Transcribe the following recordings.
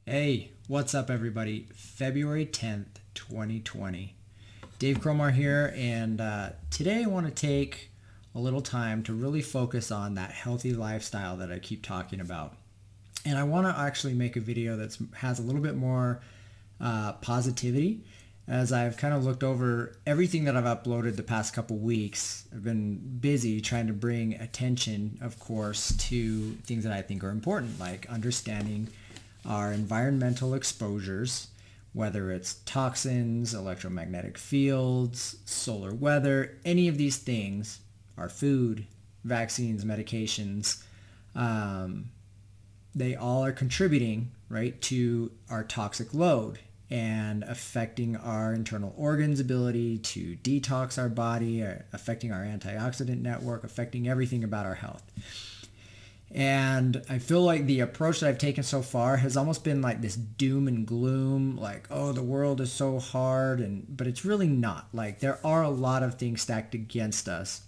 Hey, what's up everybody? February 10th, 2020. Dave Cromar here, and today I want to take a little time to really focus on that healthy lifestyle that I keep talking about. And I want to actually make a video that has a little bit more positivity. As I've kind of looked over everything that I've uploaded the past couple weeks, I've been busy trying to bring attention, of course, to things that I think are important, like understanding our environmental exposures, whether it's toxins, electromagnetic fields, solar weather, any of these things, our food, vaccines, medications, they all are contributing, right, to our toxic load and affecting our internal organs' ability to detox our body, affecting our antioxidant network, affecting everything about our health. And I feel like the approach that I've taken so far has almost been like this doom and gloom, like, oh, the world is so hard, but it's really not. Like, there are a lot of things stacked against us,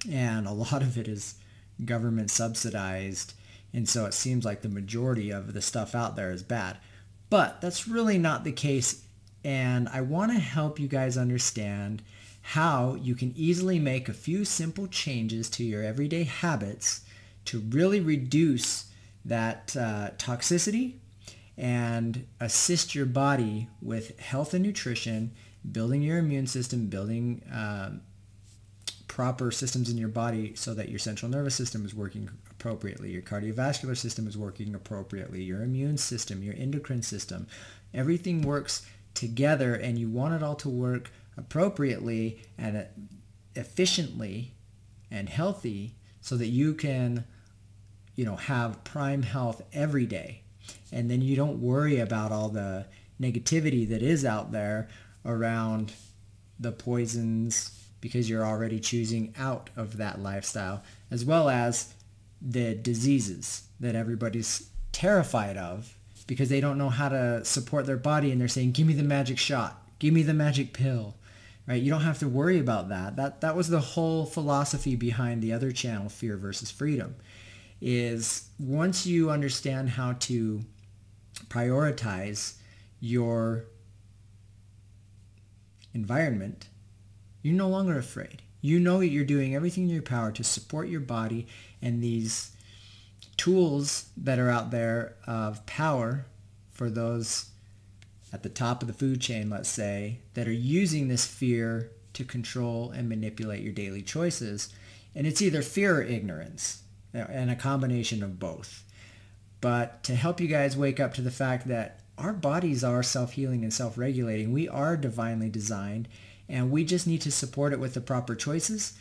and a lot of it is government subsidized, and so it seems like the majority of the stuff out there is bad. But that's really not the case, and I want to help you guys understand how you can easily make a few simple changes to your everyday habits to really reduce that toxicity and assist your body with health and nutrition, building your immune system, building proper systems in your body so that your central nervous system is working appropriately, your cardiovascular system is working appropriately, your immune system, your endocrine system. Everything works together, and you want it all to work appropriately and efficiently and healthy so that you can, have prime health every day. And then you don't worry about all the negativity that is out there around the poisons, because you're already choosing out of that lifestyle, as well as the diseases that everybody's terrified of because they don't know how to support their body, and they're saying, give me the magic shot, give me the magic pill, right? You don't have to worry about that. That was the whole philosophy behind the other channel, Fear versus Freedom, is once you understand how to prioritize your environment, you're no longer afraid. You know that you're doing everything in your power to support your body, and these tools that are out there of power for those at the top of the food chain, let's say, that are using this fear to control and manipulate your daily choices. And it's either fear or ignorance, and a combination of both. But to help you guys wake up to the fact that our bodies are self-healing and self-regulating, we are divinely designed, and we just need to support it with the proper choices.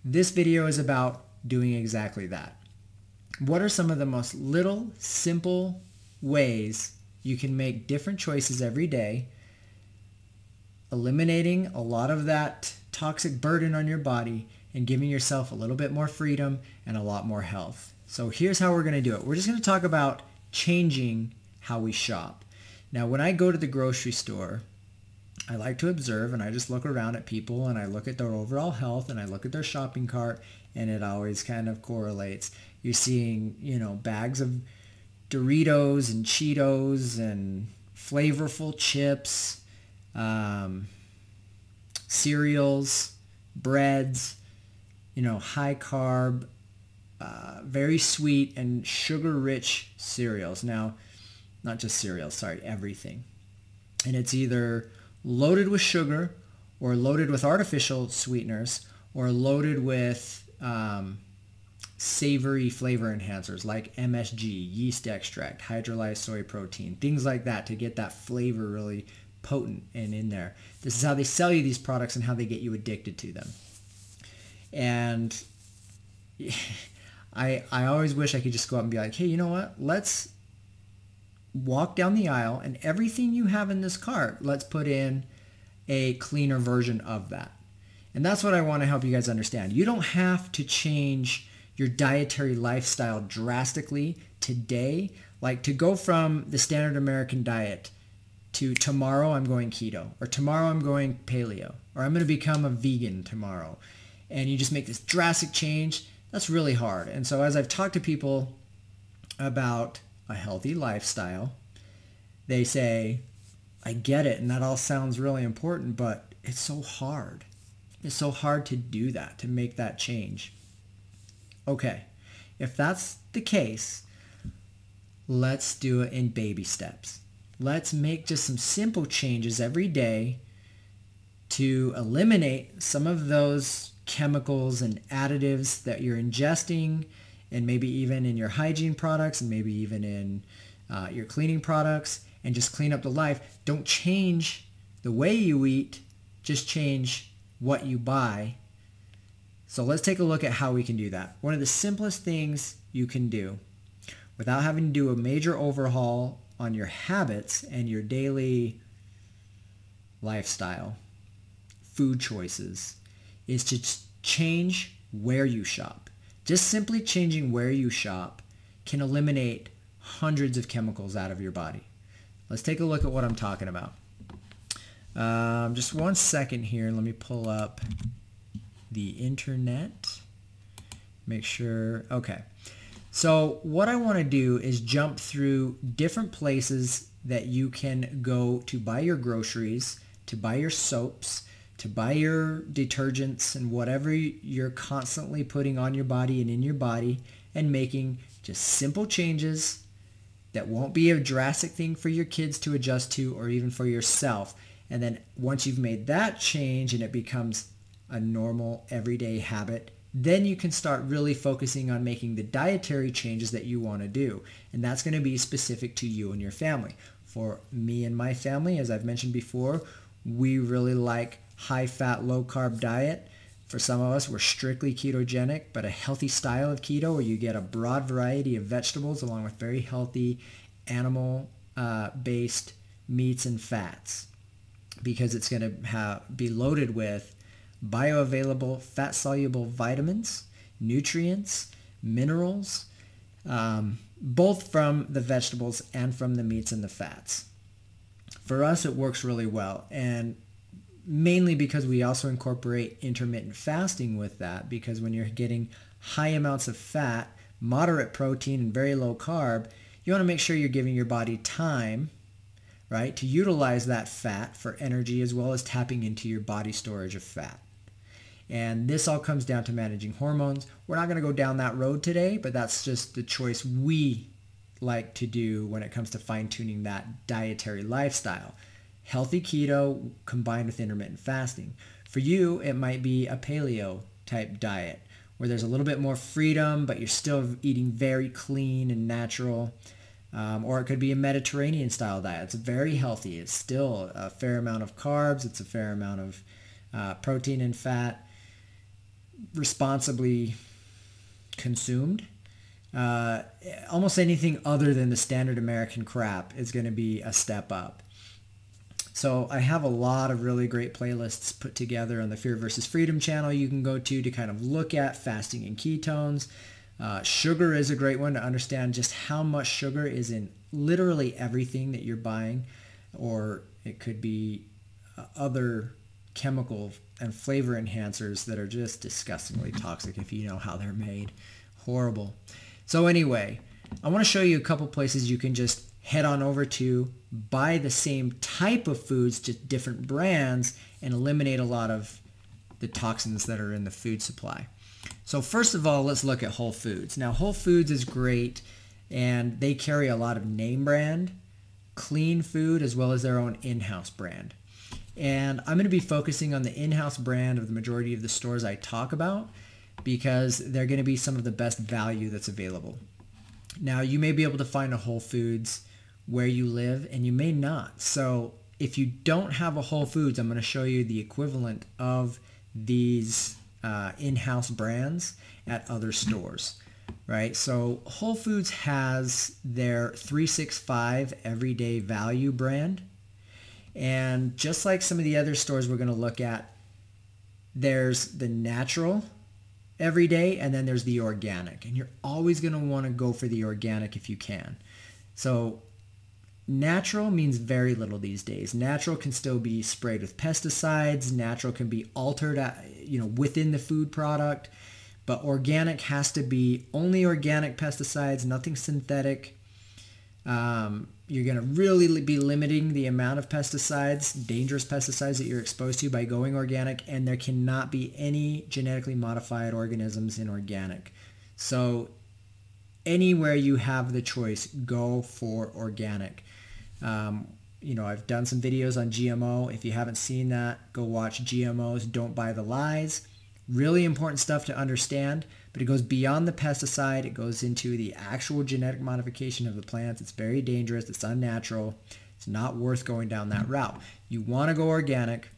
This video is about doing exactly that. What are some of the most little, simple ways you can make different choices every day, eliminating a lot of that toxic burden on your body and giving yourself a little bit more freedom and a lot more health? So here's how we're going to do it. We're just going to talk about changing how we shop. Now, when I go to the grocery store, I like to observe, and I just look around at people, and I look at their overall health, and I look at their shopping cart, and it always kind of correlates. You're seeing, bags of Doritos and Cheetos and flavorful chips, cereals, breads, high carb, very sweet and sugar-rich cereals. Now, not just cereals, sorry, everything. And it's either loaded with sugar, or loaded with artificial sweeteners, or loaded with savory flavor enhancers like MSG, yeast extract, hydrolyzed soy protein, things like that to get that flavor really potent and in there. This is how they sell you these products and how they get you addicted to them. And I always wish I could just go out and be like, hey, you know what? Let's walk down the aisle, and everything you have in this cart, let's put in a cleaner version of that. And that's what I want to help you guys understand. You don't have to change your dietary lifestyle drastically today. Like, to go from the standard American diet to tomorrow I'm going keto, or tomorrow I'm going paleo, or I'm going to become a vegan tomorrow. And you just make this drastic change. That's really hard. And so as I've talked to people about a healthy lifestyle, they say, I get it, and that all sounds really important, but it's so hard. It's so hard to do that, to make that change. Okay, if that's the case, let's do it in baby steps. Let's make just some simple changes every day to eliminate some of those chemicals and additives that you're ingesting, and maybe even in your hygiene products, and maybe even in your cleaning products, and just clean up the life. Don't change the way you eat, just change what you buy. So let's take a look at how we can do that. One of the simplest things you can do without having to do a major overhaul on your habits and your daily lifestyle, food choices, is to change where you shop. Just simply changing where you shop can eliminate hundreds of chemicals out of your body. Let's take a look at what I'm talking about. Just one second here. Let me pull up the internet. Make sure. Okay. So what I want to do is jump through different places that you can go to buy your groceries, to buy your soaps, to buy your detergents, and whatever you're constantly putting on your body and in your body, and making just simple changes that won't be a drastic thing for your kids to adjust to, or even for yourself. And then once you've made that change and it becomes a normal everyday habit, then you can start really focusing on making the dietary changes that you want to do. And that's going to be specific to you and your family. For me and my family, as I've mentioned before, we really like high-fat, low-carb diet. For some of us, we're strictly ketogenic, but a healthy style of keto where you get a broad variety of vegetables along with very healthy animal-based meats and fats, because it's going to be loaded with bioavailable fat-soluble vitamins, nutrients, minerals, both from the vegetables and from the meats and the fats. For us, it works really well, and mainly because we also incorporate intermittent fasting with that, because when you're getting high amounts of fat, moderate protein, and very low carb, you want to make sure you're giving your body time, right, to utilize that fat for energy, as well as tapping into your body storage of fat. And this all comes down to managing hormones. We're not going to go down that road today, but that's just the choice we like to do when it comes to fine-tuning that dietary lifestyle. Healthy keto combined with intermittent fasting. For you, it might be a paleo type diet where there's a little bit more freedom, but you're still eating very clean and natural. Or it could be a Mediterranean style diet. It's very healthy. It's still a fair amount of carbs. It's a fair amount of protein and fat, responsibly consumed. Almost anything other than the standard American crap is going to be a step up. So I have a lot of really great playlists put together on the Fear versus Freedom channel you can go to kind of look at fasting and ketones. Sugar is a great one to understand just how much sugar is in literally everything that you're buying, or it could be other chemical and flavor enhancers that are just disgustingly toxic if you know how they're made. Horrible. So anyway, I want to show you a couple places you can just head on over to, buy the same type of foods, just different brands, and eliminate a lot of the toxins that are in the food supply. So first of all, let's look at Whole Foods. Now, Whole Foods is great, and they carry a lot of name brand, clean food, as well as their own in-house brand. And I'm going to be focusing on the in-house brand of the majority of the stores I talk about, because they're going to be some of the best value that's available. Now, you may be able to find a Whole Foods where you live, and you may not. So if you don't have a Whole Foods, I'm going to show you the equivalent of these in-house brands at other stores, right? So Whole Foods has their 365 Everyday Value brand. And just like some of the other stores we're going to look at, there's the natural everyday, and then there's the organic. And you're always going to want to go for the organic if you can. So natural means very little these days. Natural can still be sprayed with pesticides. Natural can be altered, within the food product. But organic has to be only organic pesticides, nothing synthetic. You're going to really be limiting the amount of pesticides, dangerous pesticides that you're exposed to by going organic, and there cannot be any genetically modified organisms in organic. So anywhere you have the choice, go for organic. I've done some videos on GMO. If you haven't seen that, go watch GMOs, Don't Buy the Lies. Really important stuff to understand, but it goes beyond the pesticide. It goes into the actual genetic modification of the plants. It's very dangerous. It's unnatural. It's not worth going down that route. You want to go organic.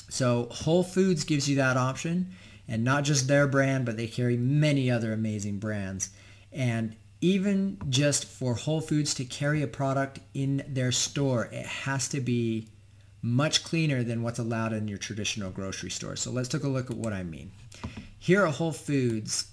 So Whole Foods gives you that option, and not just their brand, but they carry many other amazing brands. And even just for Whole Foods to carry a product in their store, it has to be much cleaner than what's allowed in your traditional grocery store. So let's take a look at what I mean. Here at Whole Foods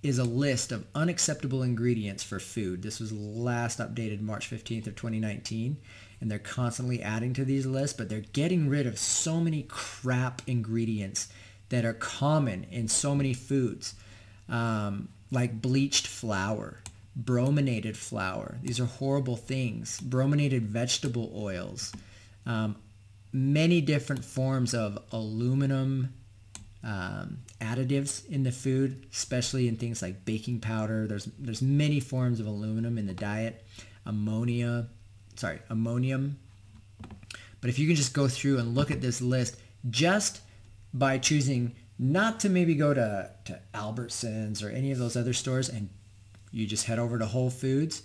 is a list of unacceptable ingredients for food. This was last updated March 15th of 2019, and they're constantly adding to these lists, but they're getting rid of so many crap ingredients that are common in so many foods, like bleached flour, brominated flour. These are horrible things. Brominated vegetable oils, many different forms of aluminum additives in the food, especially in things like baking powder. There's many forms of aluminum in the diet. Ammonium. But if you can just go through and look at this list, just by choosing not to maybe go to Albertsons or any of those other stores, and you just head over to Whole Foods,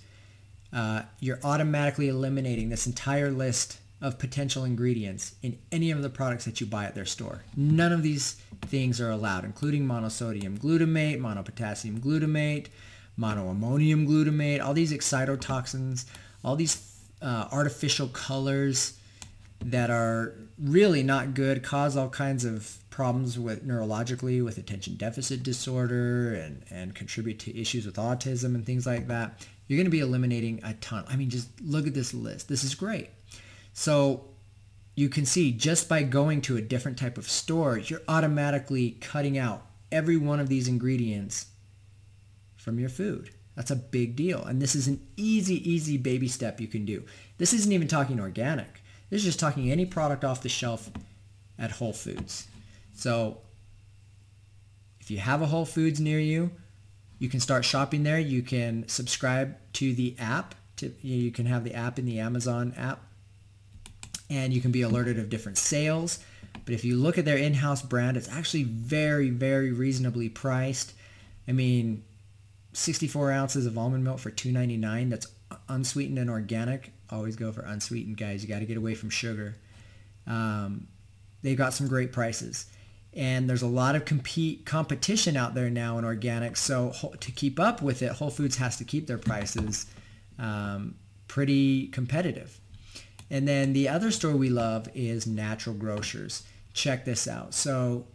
you're automatically eliminating this entire list of potential ingredients in any of the products that you buy at their store. None of these things are allowed, including monosodium glutamate, monopotassium glutamate, monoammonium glutamate, all these excitotoxins, all these artificial colors that are really not good, cause all kinds of problems with neurologically with attention deficit disorder and contribute to issues with autism and things like that. You're going to be eliminating a ton. I mean, just look at this list. This is great. So you can see just by going to a different type of store, you're automatically cutting out every one of these ingredients from your food. That's a big deal. And this is an easy baby step you can do. This isn't even talking organic. This is just talking any product off the shelf at Whole Foods. So if you have a Whole Foods near you, you can start shopping there. You can subscribe to the app. You can have the app in the Amazon app, and you can be alerted of different sales. But if you look at their in-house brand, it's actually very reasonably priced. I mean, 64 ounces of almond milk for $2.99. That's unsweetened and organic. Always go for unsweetened, guys. You got to get away from sugar. They've got some great prices. And there's a lot of competition out there now in organic. So to keep up with it, Whole Foods has to keep their prices pretty competitive. And then the other store we love is Natural Grocers. Check this out. So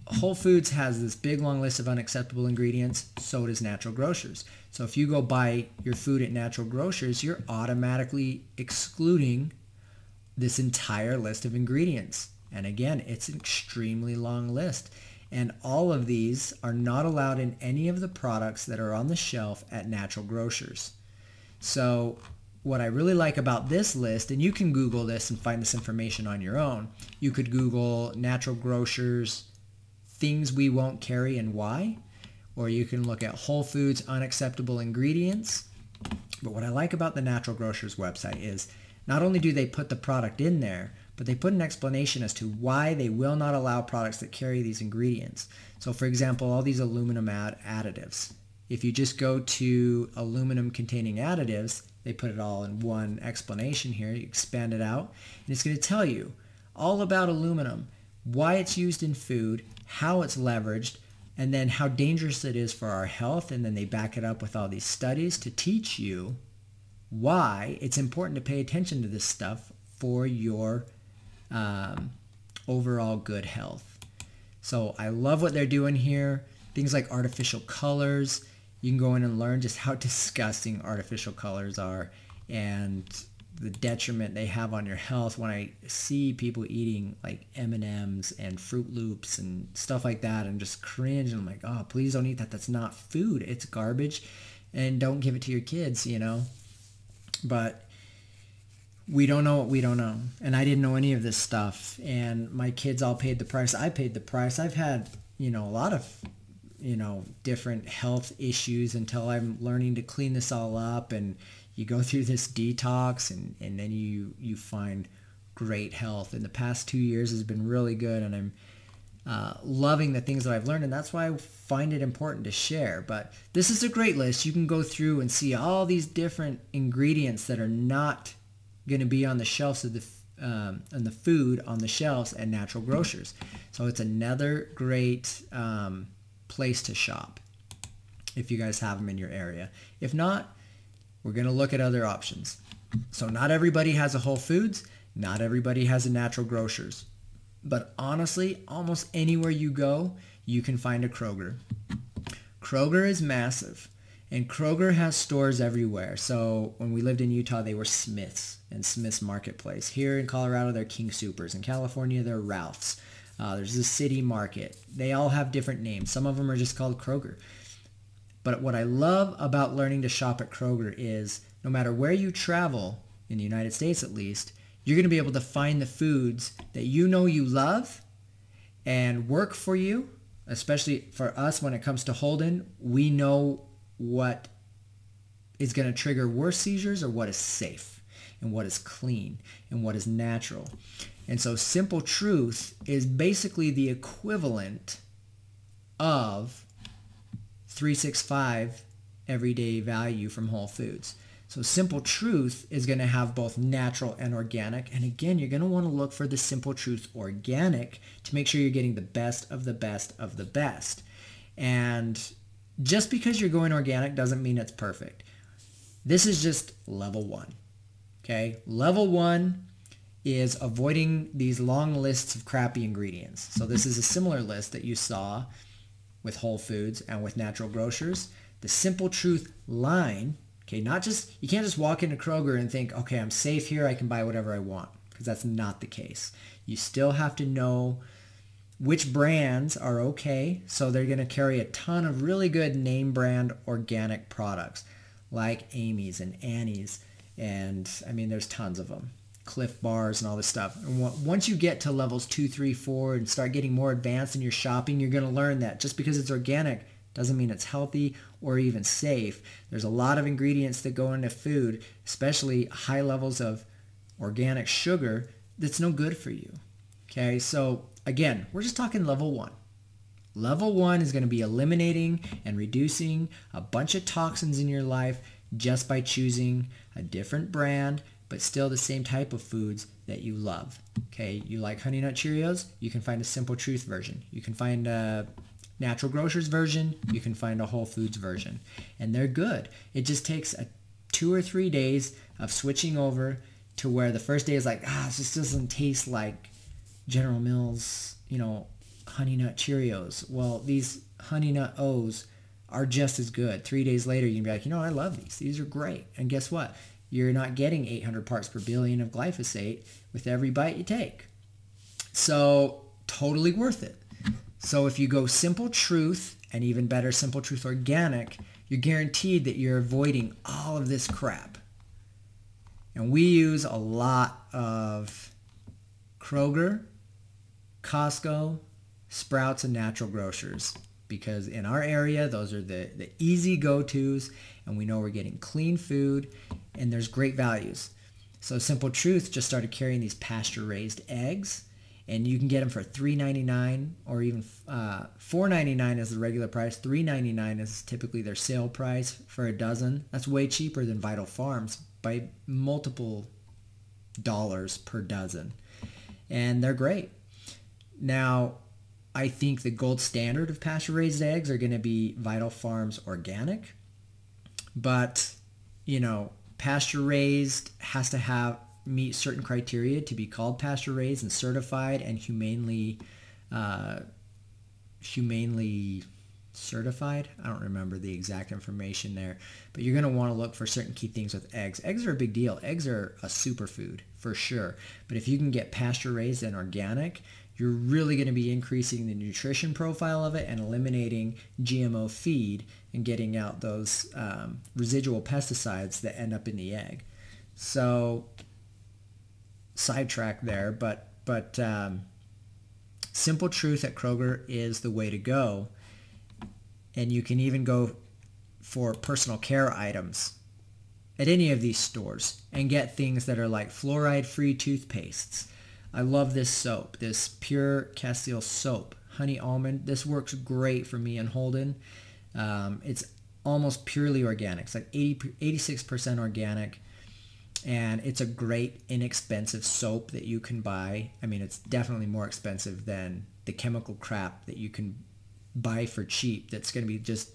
Whole Foods has this big long list of unacceptable ingredients. So does Natural Grocers. So if you go buy your food at Natural Grocers, you're automatically excluding this entire list of ingredients. And again, it's an extremely long list. And all of these are not allowed in any of the products that are on the shelf at Natural Grocers. So what I really like about this list, and you can Google this and find this information on your own. You could Google Natural Grocers things we won't carry and why, or you can look at Whole Foods unacceptable ingredients. But what I like about the Natural Grocers website is not only do they put the product in there, but they put an explanation as to why they will not allow products that carry these ingredients. So for example, all these aluminum additives. If you just go to aluminum containing additives, they put it all in one explanation here. You expand it out, and it's going to tell you all about aluminum, why it's used in food, how it's leveraged, and then how dangerous it is for our health. And then they back it up with all these studies to teach you why it's important to pay attention to this stuff for your overall good health. So I love what they're doing here. Things like artificial colors. You can go in and learn just how disgusting artificial colors are and the detriment they have on your health. When I see people eating like M&Ms and Fruit Loops and stuff like that and just cringe, and I'm like, oh, please don't eat that. That's not food. It's garbage. And don't give it to your kids, you know. But we don't know what we don't know. And I didn't know any of this stuff. And my kids all paid the price. I paid the price. I've had, a lot of, different health issues until I'm learning to clean this all up. And you go through this detox and then you find great health. And the past 2 years has been really good. And I'm loving the things that I've learned. And that's why I find it important to share. But this is a great list. You can go through and see all these different ingredients that are not going to be on the shelves of the food on the shelves at natural grocers. So it's another great place to shop if you guys have them in your area. If not, we're going to look at other options. So not everybody has a Whole Foods, not everybody has a natural grocers, but honestly, almost anywhere you go, you can find a Kroger. Kroger is massive. And Kroger has stores everywhere. So when we lived in Utah, they were Smith's and Smith's Marketplace. Here in Colorado, they're King Soopers. In California, they're Ralph's. There's the City Market. They all have different names. Some of them are just called Kroger. But what I love about learning to shop at Kroger is no matter where you travel, in the United States at least, you're going to be able to find the foods that you know you love and work for you. Especially for us when it comes to Holden, we know what is going to trigger worse seizures or what is safe and what is clean and what is natural. And so Simple Truth is basically the equivalent of 365 everyday value from Whole Foods. So Simple Truth is going to have both natural and organic. And again, you're going to want to look for the Simple Truth organic to make sure you're getting the best of the best of the best. And just because you're going organic doesn't mean it's perfect. This is just level 1. Okay? Level 1 is avoiding these long lists of crappy ingredients. So this is a similar list that you saw with Whole Foods and with natural grocers. The Simple Truth line, okay, you can't just walk into Kroger and think, okay, I'm safe here, I can buy whatever I want, because that's not the case. You still have to know which brands are okay. So they're going to carry a ton of really good name brand organic products like Amy's and Annie's. And I mean, there's tons of them. Cliff Bars and all this stuff. And once you get to levels 2, 3, 4 and start getting more advanced in your shopping, you're going to learn that just because it's organic doesn't mean it's healthy or even safe. There's a lot of ingredients that go into food, especially high levels of organic sugar, that's no good for you. Okay, so again, we're just talking level 1. Level 1 is going to be eliminating and reducing a bunch of toxins in your life just by choosing a different brand, but still the same type of foods that you love. Okay, you like Honey Nut Cheerios? You can find a Simple Truth version. You can find a Natural Grocers version. You can find a Whole Foods version. And they're good. It just takes 2 or 3 days of switching over to where the first day is like, this just doesn't taste like General Mills, Honey Nut Cheerios. Well, these Honey Nut O's are just as good. 3 days later, you can be like, I love these. These are great. And guess what? You're not getting 800 parts per billion of glyphosate with every bite you take. So totally worth it. So if you go Simple Truth, and even better, Simple Truth Organic, you're guaranteed that you're avoiding all of this crap. And we use a lot of Kroger, Costco, Sprouts, and Natural Grocers, because in our area, those are the easy go-tos, and we know we're getting clean food, and there's great values. So Simple Truth just started carrying these pasture-raised eggs, and you can get them for $3.99 or even $4.99 is the regular price. $3.99 is typically their sale price for a dozen. That's way cheaper than Vital Farms by multiple dollars per dozen. And they're great. Now, I think the gold standard of pasture-raised eggs are going to be Vital Farms Organic. But, pasture-raised has to meet certain criteria to be called pasture-raised and certified and humanely certified. I don't remember the exact information there, but you're going to want to look for certain key things with eggs. Eggs are a big deal. Eggs are a superfood for sure. But if you can get pasture-raised and organic, you're really going to be increasing the nutrition profile of it and eliminating GMO feed and getting out those residual pesticides that end up in the egg. So sidetrack there, but Simple Truth at Kroger is the way to go. And you can even go for personal care items at any of these stores and get things that are like fluoride-free toothpastes. I love this soap, this Pure Castile soap, honey almond. This works great for me and Holden. It's almost purely organic. It's like 86% organic. And it's a great inexpensive soap that you can buy. I mean, it's definitely more expensive than the chemical crap that you can buy for cheap. That's going to be just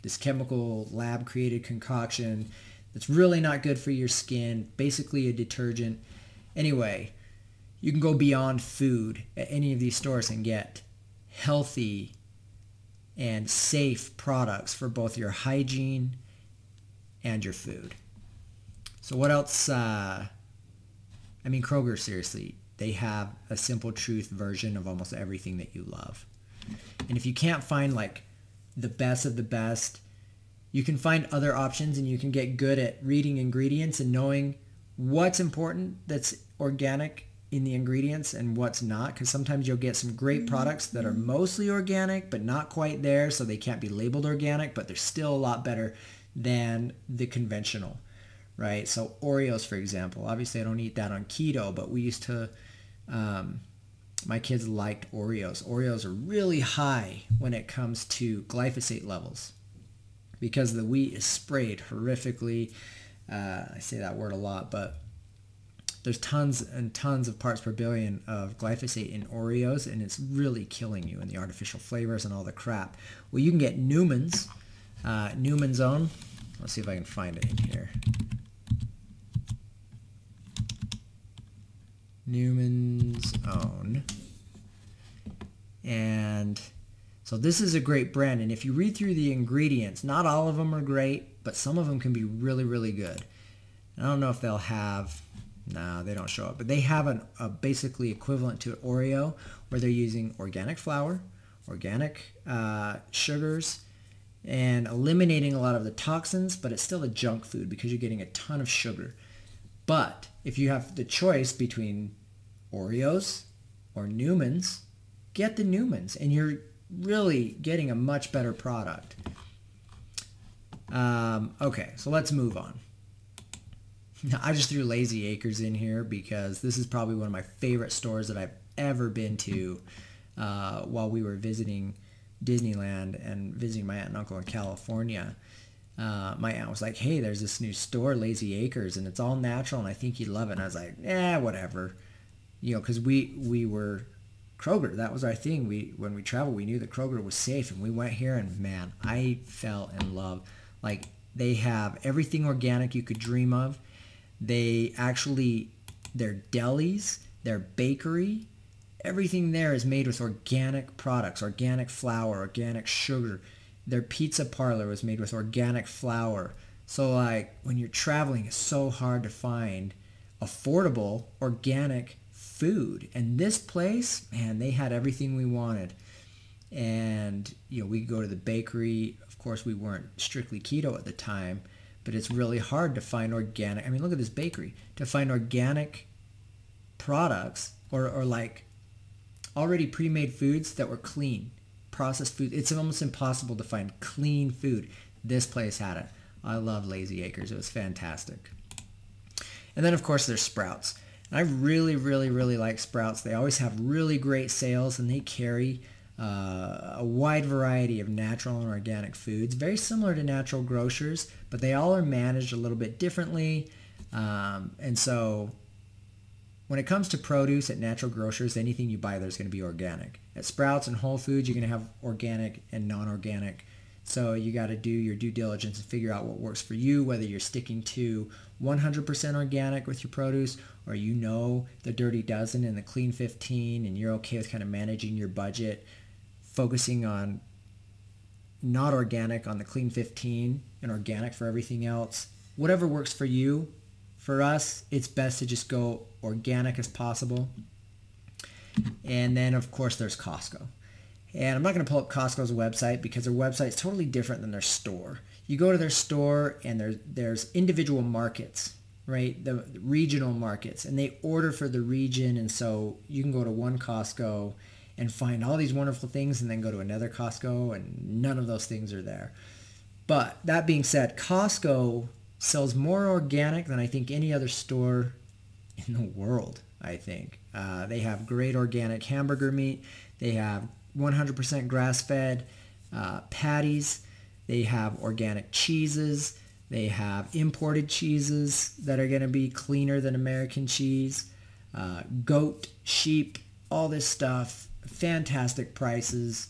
this chemical lab created concoction that's really not good for your skin. Basically a detergent. Anyway, you can go beyond food at any of these stores and get healthy and safe products for both your hygiene and your food. So what else? I mean, Kroger, seriously, they have a Simple Truth version of almost everything that you love. And if you can't find like the best of the best, you can find other options, and you can get good at reading ingredients and knowing what's important that's organic in the ingredients and what's not, because sometimes you'll get some great products that are mostly organic but not quite there, so they can't be labeled organic, but they're still a lot better than the conventional, right? So Oreos, for example, obviously I don't eat that on keto, but we used to, my kids liked Oreos. Oreos are really high when it comes to glyphosate levels because the wheat is sprayed horrifically. I say that word a lot, but there's tons and tons of parts per billion of glyphosate in Oreos, and it's really killing you, and the artificial flavors and all the crap. Well, you can get Newman's, Newman's Own. Let's see if I can find it in here. Newman's Own. And so this is a great brand, and if you read through the ingredients, not all of them are great, but some of them can be really, really good. I don't know if they'll have... No, they don't show up. But they have a basically equivalent to Oreo where they're using organic flour, organic sugars, and eliminating a lot of the toxins, but it's still a junk food because you're getting a ton of sugar. But if you have the choice between Oreos or Newman's, get the Newman's, and you're really getting a much better product. Okay, so let's move on. I just threw Lazy Acres in here because this is probably one of my favorite stores that I've ever been to while we were visiting Disneyland and visiting my aunt and uncle in California. My aunt was like, hey, there's this new store, Lazy Acres, and it's all natural, and I think you'd love it. And I was like, whatever. You know, because we were Kroger. That was our thing. When we traveled, we knew that Kroger was safe, and we went here, and man, I fell in love. Like, they have everything organic you could dream of. They actually, their delis, their bakery, everything there is made with organic products, organic flour, organic sugar. Their pizza parlor was made with organic flour. So like when you're traveling, it's so hard to find affordable organic food. And this place, man, they had everything we wanted. And, you know, we go to the bakery. Of course, we weren't strictly keto at the time. But it's really hard to find organic. I mean, look at this bakery. To find organic products or like already pre-made foods that were clean, processed food. It's almost impossible to find clean food. This place had it. I love Lazy Acres. It was fantastic. And then, of course, there's Sprouts. And I really, really, really like Sprouts. They always have really great sales, and they carry a wide variety of natural and organic foods, very similar to Natural Grocers, but they all are managed a little bit differently. And so when it comes to produce at Natural Grocers, anything you buy there is going to be organic. At Sprouts and Whole Foods, you're going to have organic and non-organic. So you got to do your due diligence and figure out what works for you, whether you're sticking to 100% organic with your produce, or you know the Dirty Dozen and the Clean 15, and you're okay with kind of managing your budget, focusing on not organic on the Clean 15 and organic for everything else. Whatever works for you. For us, it's best to just go organic as possible. And then, of course, there's Costco. And I'm not going to pull up Costco's website because their website is totally different than their store. You go to their store and there's individual markets, right? The regional markets, and they order for the region. And so you can go to one Costco and find all these wonderful things and then go to another Costco and none of those things are there. But that being said, Costco sells more organic than I think any other store in the world, I think. They have great organic hamburger meat. They have 100% grass-fed patties. They have organic cheeses. They have imported cheeses that are going to be cleaner than American cheese. Goat, sheep, all this stuff. Fantastic prices.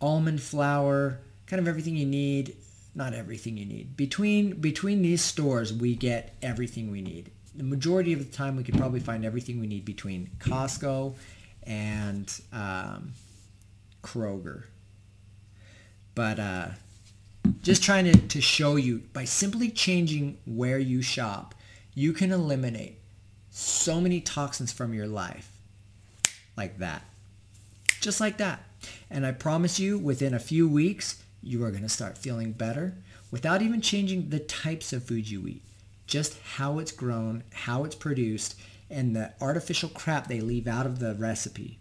Almond flour, kind of everything you need. Not everything you need. Between these stores, we get everything we need. The majority of the time, we could probably find everything we need between Costco and Kroger. But just trying to show you, by simply changing where you shop, you can eliminate so many toxins from your life. Like that. Just like that. And I promise you, within a few weeks, you are going to start feeling better without even changing the types of food you eat. Just how it's grown, how it's produced, and the artificial crap they leave out of the recipe,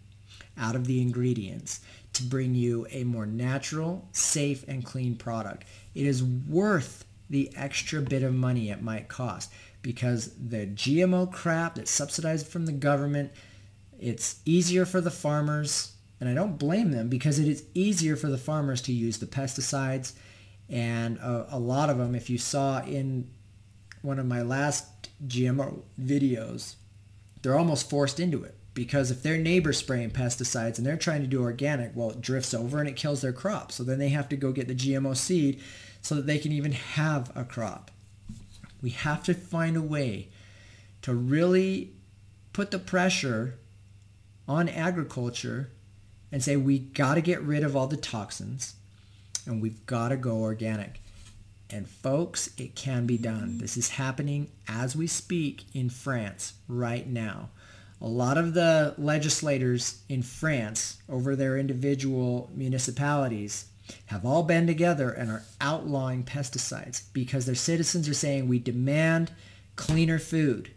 out of the ingredients, to bring you a more natural, safe, and clean product. It is worth the extra bit of money it might cost, because the GMO crap that's subsidized from the government, it's easier for the farmers, and I don't blame them, because it is easier for the farmers to use the pesticides. And a lot of them, if you saw in one of my last GMO videos, they're almost forced into it, because if their neighbor's spraying pesticides and they're trying to do organic, well, it drifts over and it kills their crop. So then they have to go get the GMO seed so that they can even have a crop. We have to find a way to really put the pressure on agriculture and say, we got to get rid of all the toxins and we've got to go organic. And folks, it can be done. This is happening as we speak in France right now. A lot of the legislators in France over their individual municipalities have all been together and are outlawing pesticides because their citizens are saying, we demand cleaner food.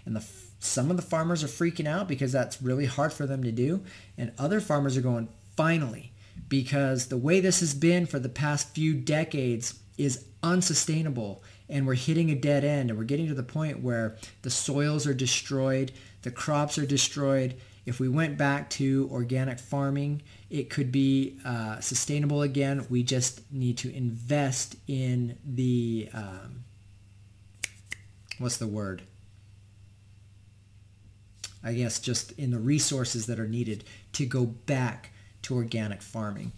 And some of the farmers are freaking out because that's really hard for them to do. And other farmers are going, finally, because the way this has been for the past few decades is unsustainable, and we're hitting a dead end, and we're getting to the point where the soils are destroyed, the crops are destroyed. If we went back to organic farming, it could be sustainable again. We just need to invest in the, what's the word? I guess just in the resources that are needed to go back to organic farming.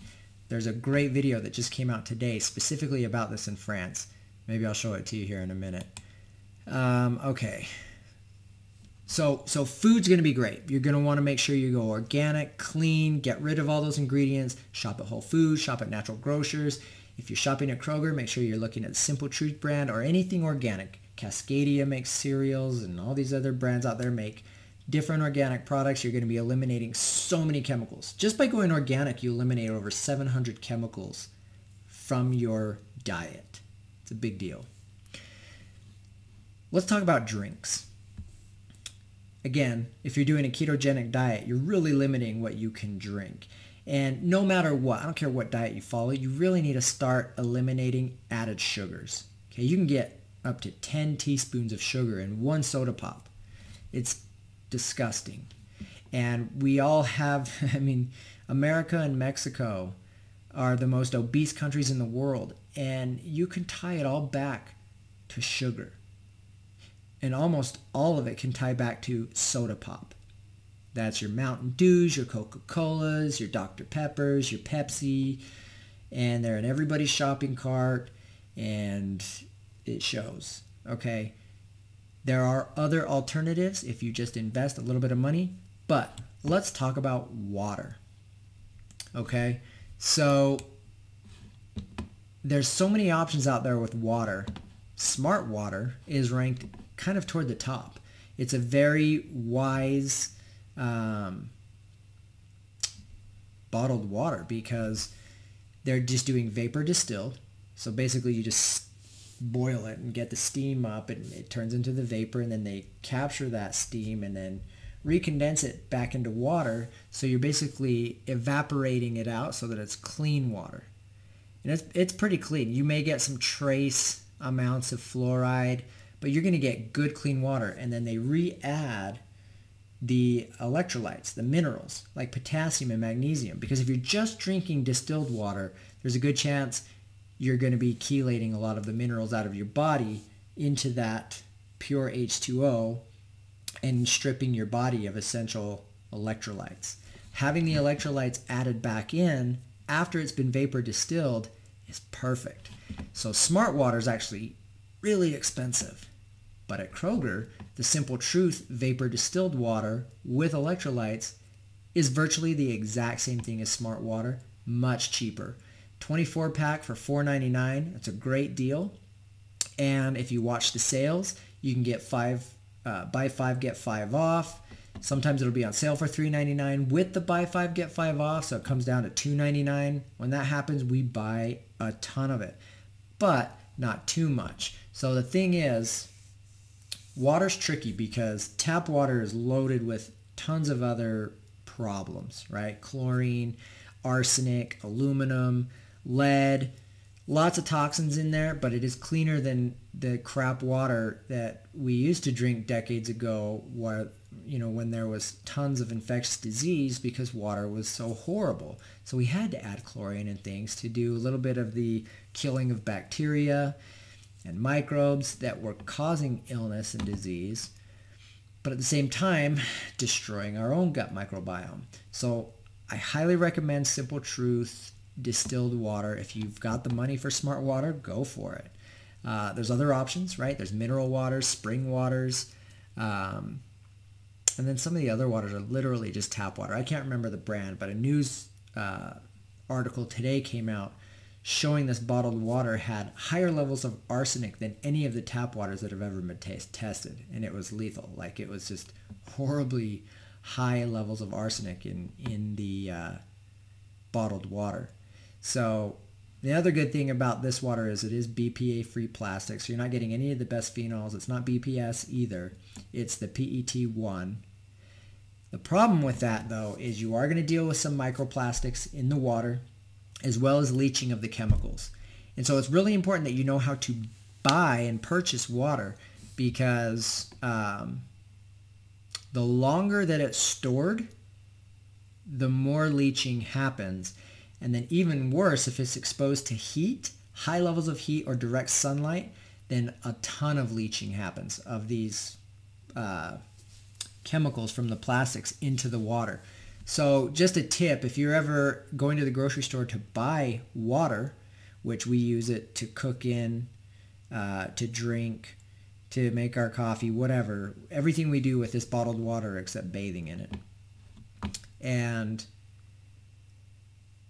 There's a great video that just came out today specifically about this in France. Maybe I'll show it to you here in a minute. Okay. So food's going to be great. You're going to want to make sure you go organic, clean, get rid of all those ingredients. Shop at Whole Foods, shop at Natural Grocers. If you're shopping at Kroger, make sure you're looking at the Simple Truth brand or anything organic. Cascadia makes cereals, and all these other brands out there make different organic products. You're going to be eliminating so many chemicals. Just by going organic, you eliminate over 700 chemicals from your diet. It's a big deal. Let's talk about drinks. Again, if you're doing a ketogenic diet, you're really limiting what you can drink. And no matter what, I don't care what diet you follow, you really need to start eliminating added sugars. Okay, you can get up to 10 teaspoons of sugar in one soda pop. It's disgusting. And we all have, I mean, America and Mexico are the most obese countries in the world, and you can tie it all back to sugar. And almost all of it can tie back to soda pop. That's your Mountain Dews, your Coca-Colas, your Dr. Peppers, your Pepsi, and they're in everybody's shopping cart, and it shows, okay? There are other alternatives if you just invest a little bit of money, but let's talk about water, okay? So there's so many options out there with water. Smart Water is ranked kind of toward the top. It's a very wise bottled water because they're just doing vapor distilled. So basically you just boil it and get the steam up, and it turns into the vapor, and then they capture that steam and then recondense it back into water. So you're basically evaporating it out so that it's clean water. And it's pretty clean. You may get some trace amounts of fluoride, but you're going to get good clean water. And then they re-add the electrolytes, the minerals, like potassium and magnesium. Because if you're just drinking distilled water, there's a good chance you're going to be chelating a lot of the minerals out of your body into that pure H2O and stripping your body of essential electrolytes. Having the electrolytes added back in after it's been vapor distilled is perfect. So Smart Water is actually really expensive. But at Kroger, the Simple Truth vapor distilled water with electrolytes is virtually the exact same thing as Smart Water, much cheaper. 24 pack for $4.99. That's a great deal. And if you watch the sales, you can get buy 5 get 5 off. Sometimes it'll be on sale for $3.99 with the buy 5 get 5 off, so it comes down to $2.99. When that happens, we buy a ton of it, but not too much. So the thing is, water's tricky because tap water is loaded with tons of other problems, right? Chlorine, arsenic, aluminum, lead, lots of toxins in there, but it is cleaner than the crap water that we used to drink decades ago, where, when there was tons of infectious disease because water was so horrible. So we had to add chlorine and things to do a little bit of the killing of bacteria and microbes that were causing illness and disease, but at the same time destroying our own gut microbiome. So I highly recommend Simple Truth distilled water. If you've got the money for Smart Water, go for it. There's other options, right? There's mineral waters, spring waters, and then some of the other waters are literally just tap water. I can't remember the brand, but a news article today came out showing this bottled water had higher levels of arsenic than any of the tap waters that have ever been tested, and it was lethal. Like, it was just horribly high levels of arsenic in the bottled water. So the other good thing about this water is it is BPA-free plastic, so you're not getting any of the best phenols. It's not BPS either. It's the PET1. The problem with that, though, is you are going to deal with some microplastics in the water, as well as leaching of the chemicals. And so it's really important that you know how to buy and purchase water, because the longer that it's stored, the more leaching happens. And then even worse, if it's exposed to heat, high levels of heat or direct sunlight, then a ton of leaching happens of these chemicals from the plastics into the water. So just a tip, if you're ever going to the grocery store to buy water, which we use it to cook in, to drink, to make our coffee, whatever, everything we do with this bottled water except bathing in it. And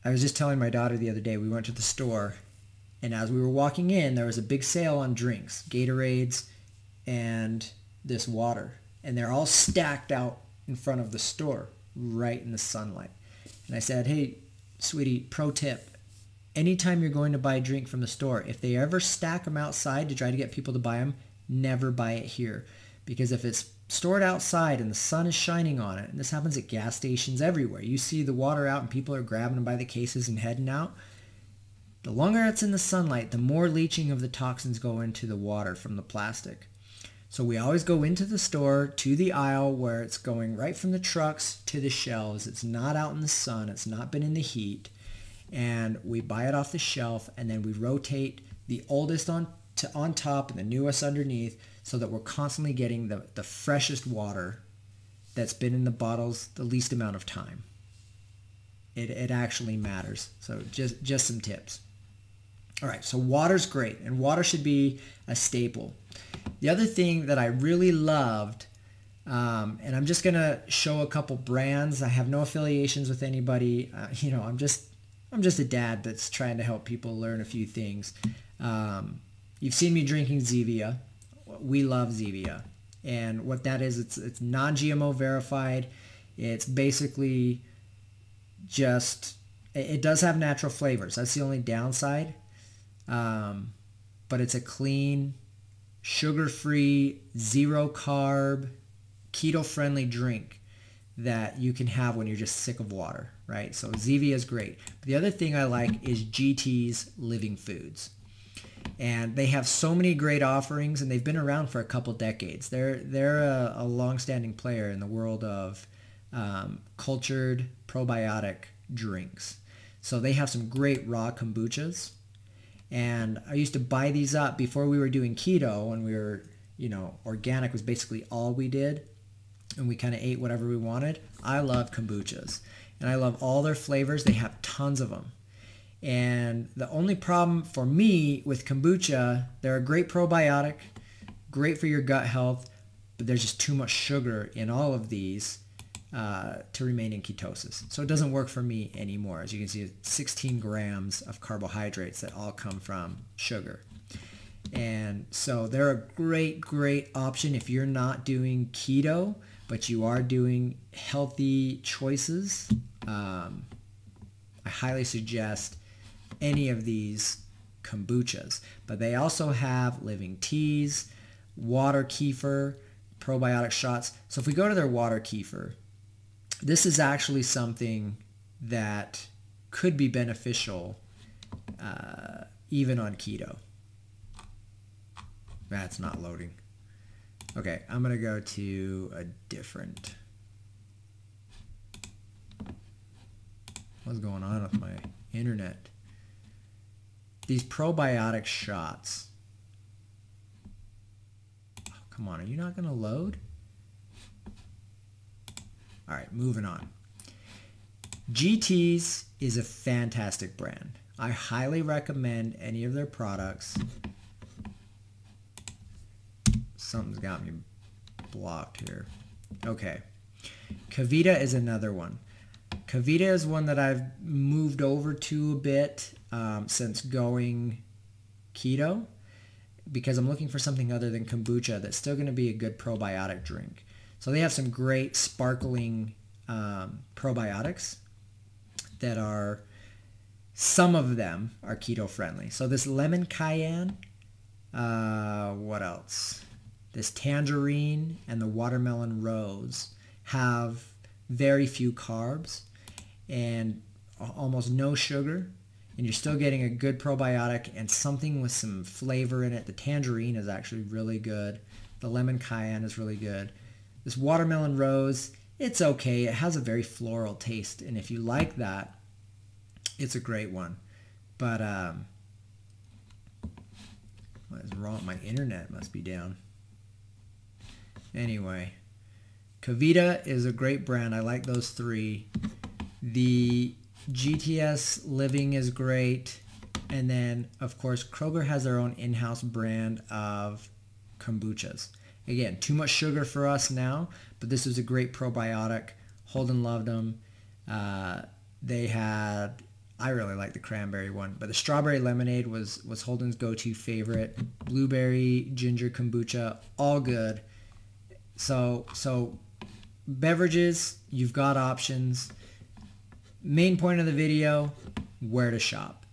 I was just telling my daughter the other day, we went to the store, and as we were walking in, there was a big sale on drinks, Gatorades and this water. And they're all stacked out in front of the store, right in the sunlight. And I said, hey, sweetie, pro tip, anytime you're going to buy a drink from the store, if they ever stack them outside to try to get people to buy them, never buy it here. Because if it's stored outside and the sun is shining on it, and this happens at gas stations everywhere, you see the water out and people are grabbing them by the cases and heading out, the longer it's in the sunlight, the more leaching of the toxins go into the water from the plastic. So we always go into the store to the aisle where it's going right from the trucks to the shelves. It's not out in the sun. It's not been in the heat. And we buy it off the shelf, and then we rotate the oldest on top and the newest underneath, so that we're constantly getting the freshest water that's been in the bottles the least amount of time. It actually matters. So just some tips. All right, so water's great, and water should be a staple. The other thing that I really loved, and I'm just going to show a couple brands. I have no affiliations with anybody. I'm just a dad that's trying to help people learn a few things. You've seen me drinking Zevia. We love Zevia. And what that is, it's non-GMO verified. It's basically just, it does have natural flavors. That's the only downside. but it's a clean, sugar-free, zero carb, keto-friendly drink that you can have when you're just sick of water, right? So Zevia is great. But the other thing I like is GT's Living Foods. And they have so many great offerings, and they've been around for a couple decades. They're a long-standing player in the world of cultured probiotic drinks. So they have some great raw kombuchas. And I used to buy these up before we were doing keto, when we were, organic was basically all we did, and we kind of ate whatever we wanted. I love kombuchas, and I love all their flavors. They have tons of them. And the only problem for me with kombucha, they're a great probiotic, great for your gut health, but there's just too much sugar in all of these to remain in ketosis. So it doesn't work for me anymore. As you can see, it's 16 grams of carbohydrates that all come from sugar. And so they're a great, great option if you're not doing keto, but you are doing healthy choices. I highly suggest any of these kombuchas. But they also have living teas, water kefir, probiotic shots. So if we go to their water kefir, this is actually something that could be beneficial even on keto. That's not loading. Okay, I'm going to go to a different... What's going on with my internet? These probiotic shots. Oh, come on, are you not going to load? All right, moving on. GT's is a fantastic brand. I highly recommend any of their products. Something's got me blocked here. Okay. KeVita is another one. KeVita is one that I've moved over to a bit since going keto, because I'm looking for something other than kombucha that's still going to be a good probiotic drink. So they have some great sparkling probiotics that are, some of them are keto friendly. So this lemon cayenne, what else? This tangerine and the watermelon rose have very few carbs and almost no sugar, and you're still getting a good probiotic and something with some flavor in it. The tangerine is actually really good. The lemon cayenne is really good. This watermelon rose, it's okay. It has a very floral taste, and if you like that, it's a great one. But what is wrong? My internet must be down. Anyway, KeVita is a great brand. I like those three. The GT's Living is great. And then, of course, Kroger has their own in-house brand of kombuchas. Again, too much sugar for us now, but this was a great probiotic. Holden loved them. They had, I really like the cranberry one, but the strawberry lemonade was Holden's go-to favorite. Blueberry, ginger kombucha, all good. So beverages, you've got options. Main point of the video, where to shop.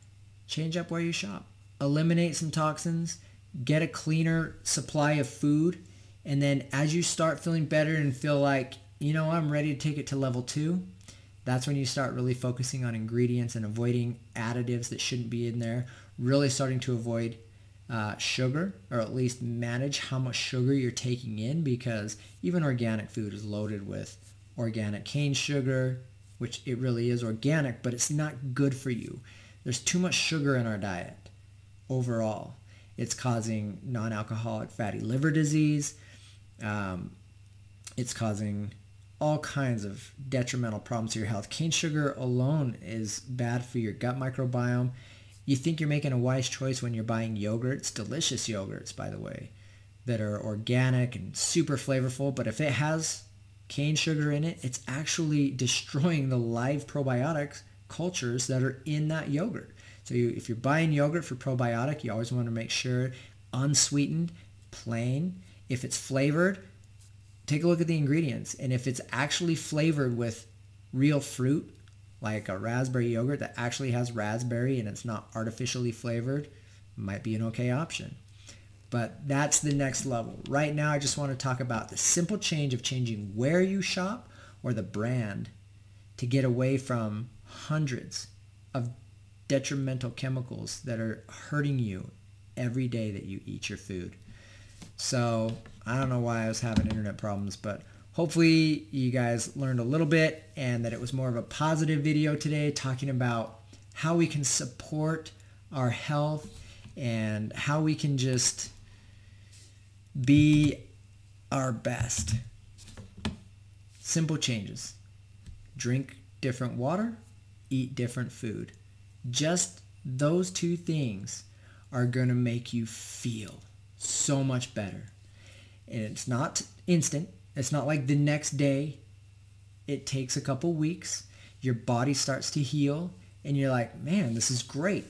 Change up where you shop. Eliminate some toxins. Get a cleaner supply of food. And then as you start feeling better and feel like, I'm ready to take it to level 2, that's when you start really focusing on ingredients and avoiding additives that shouldn't be in there. Really starting to avoid sugar, or at least manage how much sugar you're taking in, because even organic food is loaded with organic cane sugar, which it really is organic, but it's not good for you. There's too much sugar in our diet overall. It's causing non-alcoholic fatty liver disease. It's causing all kinds of detrimental problems to your health. Cane sugar alone is bad for your gut microbiome. You think you're making a wise choice when you're buying yogurts, delicious yogurts, by the way, that are organic and super flavorful, but if it has cane sugar in it, it's actually destroying the live probiotics cultures that are in that yogurt. So if you're buying yogurt for probiotic, you always want to make sure unsweetened, plain. If it's flavored, take a look at the ingredients. And if it's actually flavored with real fruit, like a raspberry yogurt that actually has raspberry and it's not artificially flavored, might be an okay option. But that's the next level. Right now, I just want to talk about the simple change of changing where you shop or the brand to get away from hundreds of detrimental chemicals that are hurting you every day that you eat your food. So I don't know why I was having internet problems, but hopefully you guys learned a little bit and that it was more of a positive video today talking about how we can support our health and how we can just be our best. Simple changes. Drink different water, eat different food. Just those two things are going to make you feel so much better. And it's not instant. It's not like the next day. It takes a couple weeks. Your body starts to heal and you're like, man, this is great.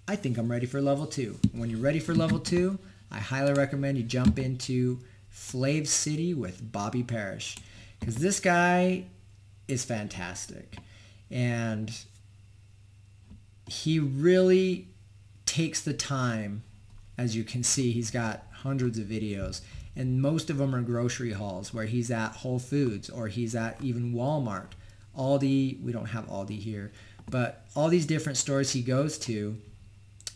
I think I'm ready for level 2. When you're ready for level 2, I highly recommend you jump into Flav City with Bobby Parrish, because this guy is fantastic. And he really takes the time. As you can see, he's got hundreds of videos, and most of them are grocery hauls where he's at Whole Foods or he's at even Walmart. Aldi, we don't have Aldi here, but all these different stores he goes to,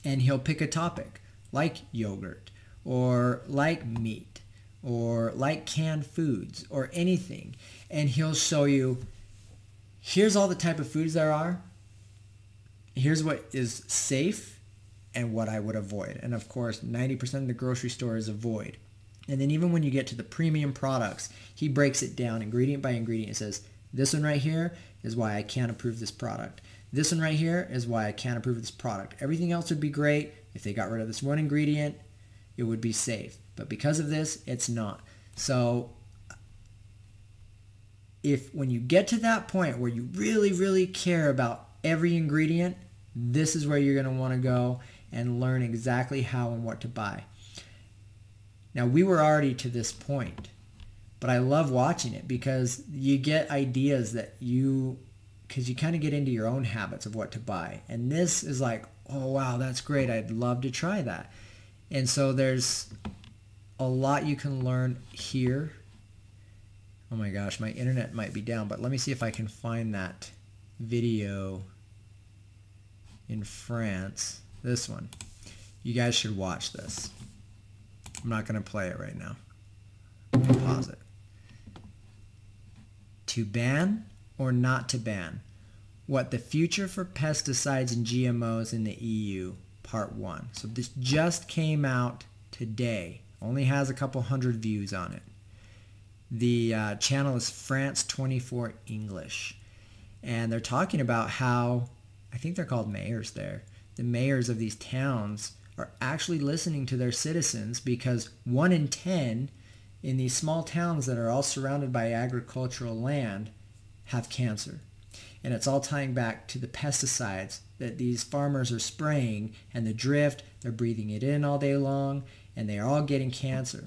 and he'll pick a topic like yogurt or like meat or like canned foods or anything, and he'll show you, here's all the type of foods there are, here's what is safe and what I would avoid. And of course, 90% of the grocery store is avoid. And then even when you get to the premium products, he breaks it down ingredient by ingredient. It says, this one right here is why I can't approve this product. This one right here is why I can't approve this product. Everything else would be great. If they got rid of this one ingredient, it would be safe. But because of this, it's not. So when you get to that point where you really, really care about every ingredient, this is where you're going to want to go and learn exactly how and what to buy. Now, we were already to this point, but I love watching it because you get ideas because you kind of get into your own habits of what to buy. And this is like, oh, wow, that's great. I'd love to try that. And so there's a lot you can learn here. Oh my gosh, my internet might be down, but let me see if I can find that video in France. This one. You guys should watch this. I'm not going to play it right now. Pause it. To ban or not to ban? What the future for pesticides and GMOs in the EU, part 1. So this just came out today. Only has a couple hundred views on it. The channel is France 24 English. And they're talking about how, I think they're called mayors there. The mayors of these towns are actually listening to their citizens, because 1 in 10 in these small towns that are all surrounded by agricultural land have cancer. And it's all tying back to the pesticides that these farmers are spraying, and the drift, they're breathing it in all day long, and they're all getting cancer.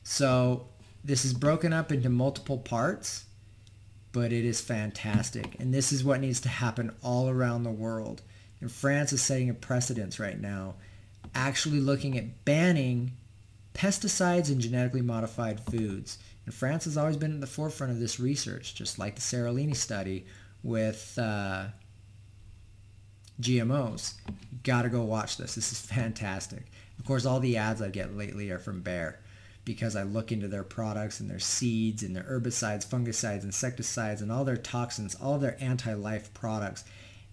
So this is broken up into multiple parts, but it is fantastic. And this is what needs to happen all around the world. And France is setting a precedence right now, actually looking at banning pesticides and genetically modified foods. And France has always been at the forefront of this research, just like the Seralini study with GMOs. You gotta go watch this. This is fantastic. Of course, all the ads I get lately are from Bayer, because I look into their products and their seeds and their herbicides, fungicides, insecticides, and all their toxins, all their anti-life products.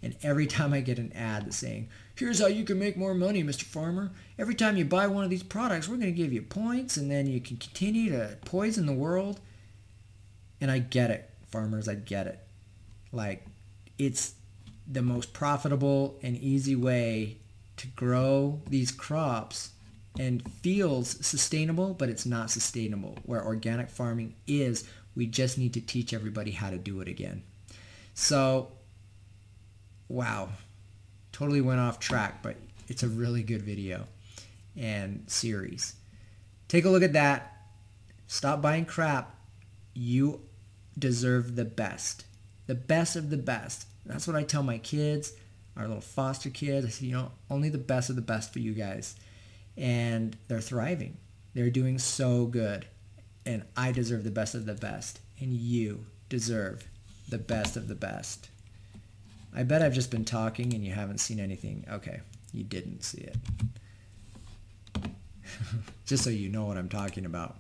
And every time I get an ad that's saying, here's how you can make more money, Mr. Farmer. Every time you buy one of these products, we're going to give you points, and then you can continue to poison the world. And I get it, farmers, I get it. Like, it's the most profitable and easy way to grow these crops and feels sustainable, but it's not sustainable. Where organic farming is, we just need to teach everybody how to do it again. So, wow, totally went off track, but it's a really good video and series. Take a look at that. Stop buying crap. You deserve the best of the best. That's what I tell my kids. our little foster kids. I said, only the best of the best for you guys. And they're thriving. They're doing so good. And I deserve the best of the best. And you deserve the best of the best. I bet I've just been talking and you haven't seen anything. Okay, you didn't see it. Just so you know what I'm talking about.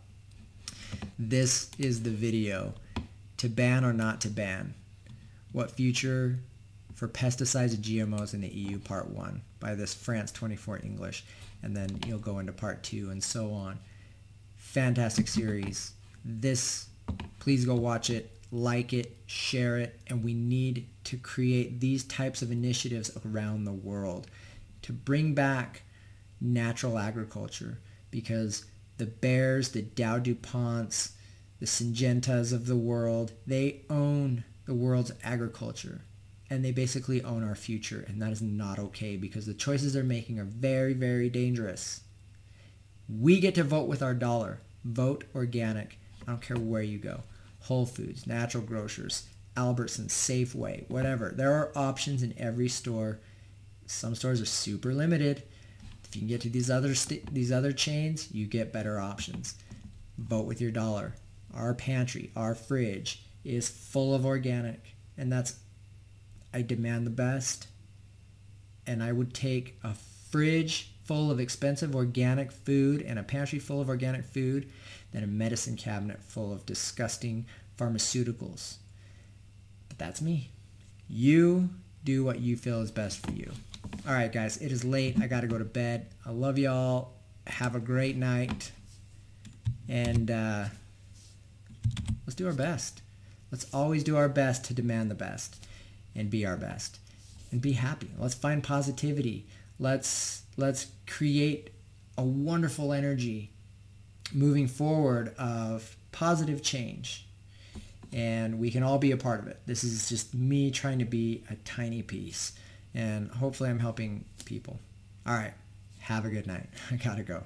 This is the video to ban or not to ban. What future for pesticides and GMOs in the EU part 1 by this France 24 English. And then you'll go into part 2 and so on. Fantastic series. Please go watch it, like it, share it, and we need to create these types of initiatives around the world to bring back natural agriculture, because the Bayers, the Dow DuPonts, the Syngentas of the world, they own the world's agriculture, and they basically own our future, and that is not okay, because the choices they're making are very, very dangerous. We get to vote with our dollar. Vote organic. I don't care where you go. Whole Foods, Natural Grocers, Albertsons, Safeway, whatever. There are options in every store. Some stores are super limited. If you can get to these other chains, you get better options. Vote with your dollar. Our pantry, our fridge is full of organic, and I demand the best. And I would take a fridge full of expensive organic food and a pantry full of organic food than a medicine cabinet full of disgusting pharmaceuticals. But that's me. You do what you feel is best for you. All right, guys, it is late. I got to go to bed. I love y'all. Have a great night. And let's do our best. Let's always do our best to demand the best and be our best and be happy. Let's find positivity. Let's create a wonderful energy moving forward of positive change. And we can all be a part of it. This is just me trying to be a tiny piece. And hopefully I'm helping people. All right. Have a good night. I gotta go.